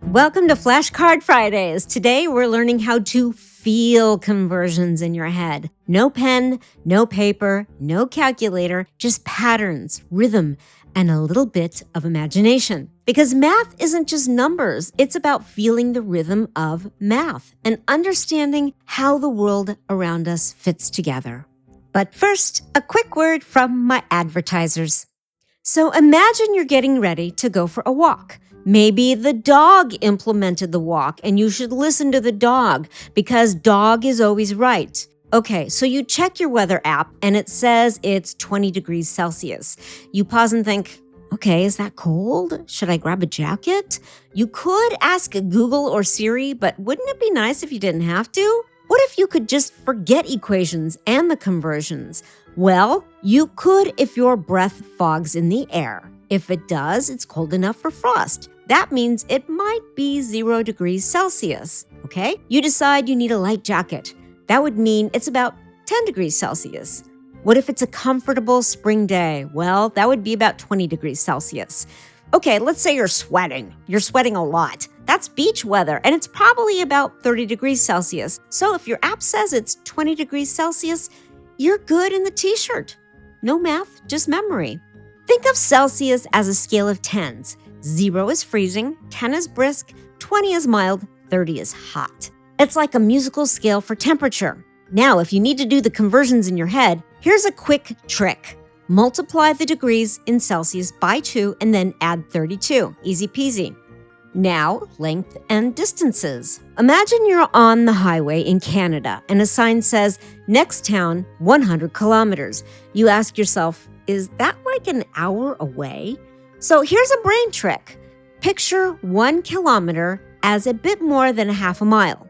Welcome to Flashcard Fridays. Today we're learning how to feel conversions in your head. No pen, no paper, no calculator, just patterns, rhythm, and a little bit of imagination. Because math isn't just numbers, it's about feeling the rhythm of math and understanding how the world around us fits together. But first, a quick word from my advertisers. So imagine you're getting ready to go for a walk. Maybe the dog implemented the walk and you should listen to the dog because dog is always right. Okay, so you check your weather app and it says it's 20 degrees Celsius. You pause and think, okay, is that cold? Should I grab a jacket? You could ask Google or Siri, but wouldn't it be nice if you didn't have to? What if you could just forget equations and the conversions? Well, you could if your breath fogs in the air. If it does, it's cold enough for frost. That means it might be 0 degrees Celsius, okay? You decide you need a light jacket. That would mean it's about 10 degrees Celsius. What if it's a comfortable spring day? Well, that would be about 20 degrees Celsius. Okay, let's say you're sweating. You're sweating a lot. That's beach weather, and it's probably about 30 degrees Celsius. So if your app says it's 20 degrees Celsius, you're good in the t-shirt. No math, just memory. Think of Celsius as a scale of tens. 0 is freezing, 10 is brisk, 20 is mild, 30 is hot. It's like a musical scale for temperature. Now, if you need to do the conversions in your head, here's a quick trick. Multiply the degrees in Celsius by 2 and then add 32. Easy peasy. Now, length and distances. Imagine you're on the highway in Canada and a sign says, next town, 100 kilometers. You ask yourself, is that like an hour away? So here's a brain trick. Picture 1 kilometer as a bit more than a half a mile.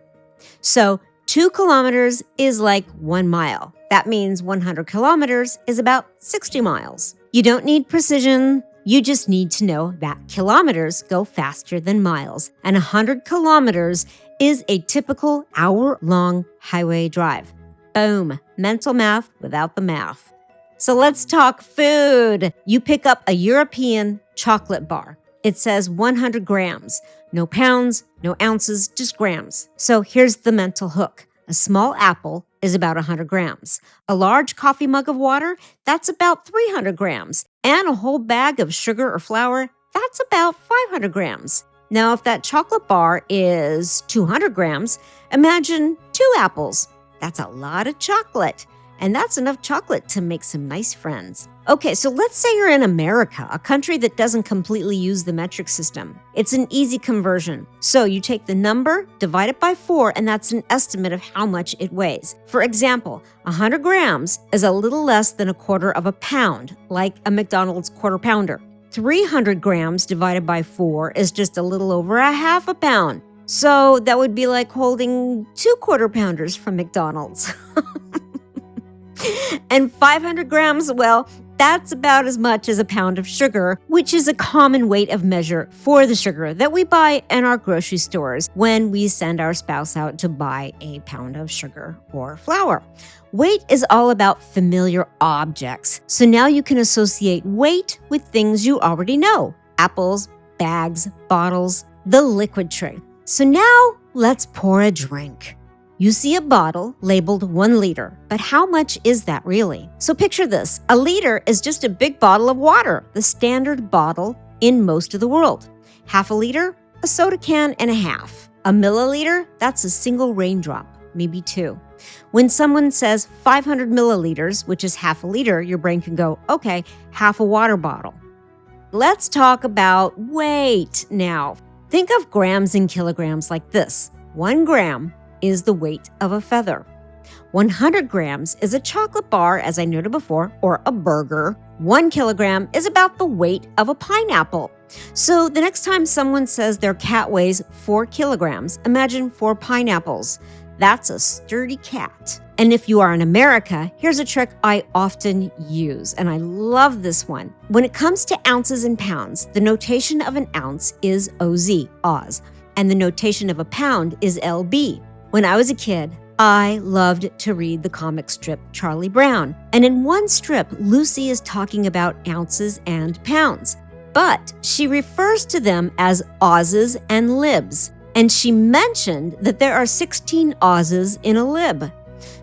So 2 kilometers is like 1 mile. That means 100 kilometers is about 60 miles. You don't need precision. You just need to know that kilometers go faster than miles. And 100 kilometers is a typical hour-long highway drive. Boom. Mental math without the math. So let's talk food. You pick up a European chocolate bar. It says 100 grams. No pounds, no ounces, just grams. So here's the mental hook. A small apple is about 100 grams. A large coffee mug of water, that's about 300 grams. And a whole bag of sugar or flour, that's about 500 grams. Now, if that chocolate bar is 200 grams, imagine 2 apples. That's a lot of chocolate. And that's enough chocolate to make some nice friends. Okay, so let's say you're in America, a country that doesn't completely use the metric system. It's an easy conversion. So you take the number, divide it by 4, and that's an estimate of how much it weighs. For example, 100 grams is a little less than a quarter of a pound, like a McDonald's quarter pounder. 300 grams divided by 4 is just a little over a half a pound. So that would be like holding 2 quarter pounders from McDonald's. And 500 grams, well, that's about as much as a pound of sugar, which is a common weight of measure for the sugar that we buy in our grocery stores when we send our spouse out to buy a pound of sugar or flour. Weight is all about familiar objects. So now you can associate weight with things you already know. Apples, bags, bottles, the liquid tray. So now let's pour a drink. You see a bottle labeled 1 liter, but how much is that really? So picture this. A liter is just a big bottle of water, the standard bottle in most of the world. Half a liter, a soda can and a half. A milliliter, that's a single raindrop, maybe 2. When someone says 500 milliliters, which is half a liter, your brain can go, okay, half a water bottle. Let's talk about weight now. Think of grams and kilograms like this. 1 gram is the weight of a feather. 100 grams is a chocolate bar, as I noted before, or a burger. 1 kilogram is about the weight of a pineapple. So the next time someone says their cat weighs 4 kilograms, imagine 4 pineapples. That's a sturdy cat. And if you are in America, here's a trick I often use, and I love this one. When it comes to ounces and pounds, the notation of an ounce is OZ, Oz, and the notation of a pound is LB. When I was a kid, I loved to read the comic strip Charlie Brown. And in one strip, Lucy is talking about ounces and pounds. but she refers to them as auses and libs. And she mentioned that there are 16 auses in a lib.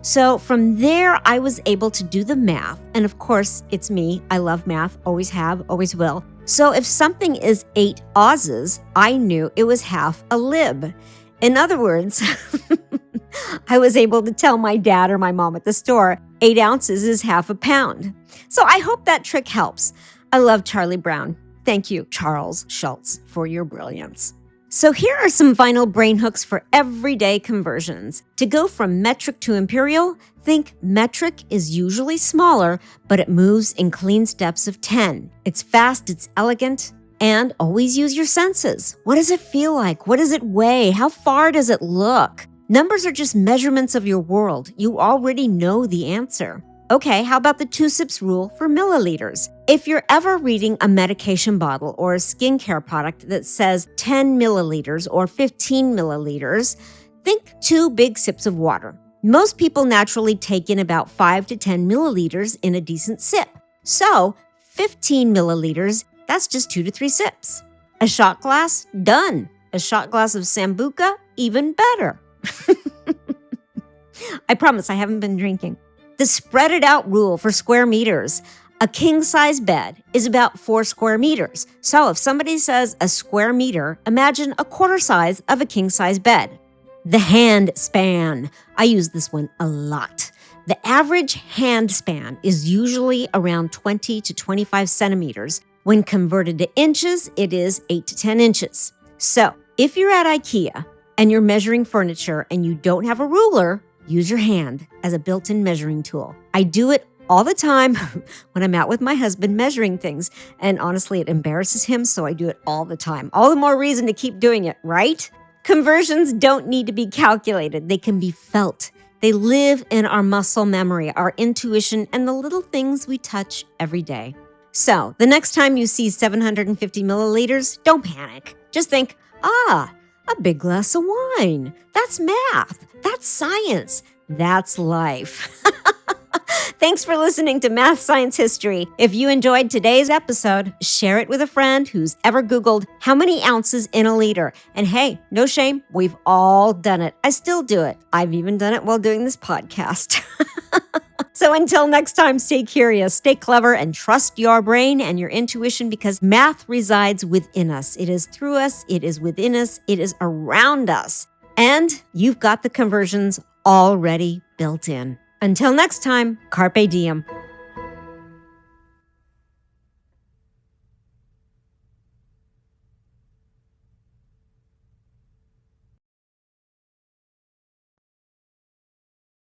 So from there, I was able to do the math. And of course, it's me. I love math, always have, always will. So if something is 8 auses, I knew it was half a lib. In other words, I was able to tell my dad or my mom at the store, 8 ounces is half a pound. So I hope that trick helps. I love Charlie Brown. Thank you, Charles Schultz, for your brilliance. So here are some final brain hooks for everyday conversions. To go from metric to imperial, think metric is usually smaller, but it moves in clean steps of 10. It's fast, it's elegant, and always use your senses. What does it feel like? What does it weigh? How far does it look? Numbers are just measurements of your world. You already know the answer. Okay, how about the 2 sips rule for milliliters? If you're ever reading a medication bottle or a skincare product that says 10 milliliters or 15 milliliters, think 2 big sips of water. Most people naturally take in about 5 to 10 milliliters in a decent sip. So 15 milliliters, that's just 2 to 3 sips. A shot glass? Done. A shot glass of Sambuca? Even better. I promise I haven't been drinking. The spread it out rule for square meters. A king-size bed is about 4 square meters. So if somebody says a square meter, imagine a quarter size of a king-size bed. The hand span. I use this one a lot. The average hand span is usually around 20 to 25 centimeters. When converted to inches, it is 8 to 10 inches. So if you're at IKEA and you're measuring furniture and you don't have a ruler, use your hand as a built-in measuring tool. I do it all the time when I'm out with my husband measuring things. And honestly, it embarrasses him, so I do it all the time. All the more reason to keep doing it, right? Conversions don't need to be calculated. They can be felt. They live in our muscle memory, our intuition, and the little things we touch every day. So the next time you see 750 milliliters, don't panic. Just think, a big glass of wine. That's math. That's science. That's life. Thanks for listening to Math Science History. If you enjoyed today's episode, share it with a friend who's ever Googled how many ounces in a liter. And hey, no shame, we've all done it. I still do it. I've even done it while doing this podcast. So until next time, stay curious, stay clever, and trust your brain and your intuition because math resides within us. It is through us. It is within us. It is around us. And you've got the conversions already built in. Until next time, carpe diem.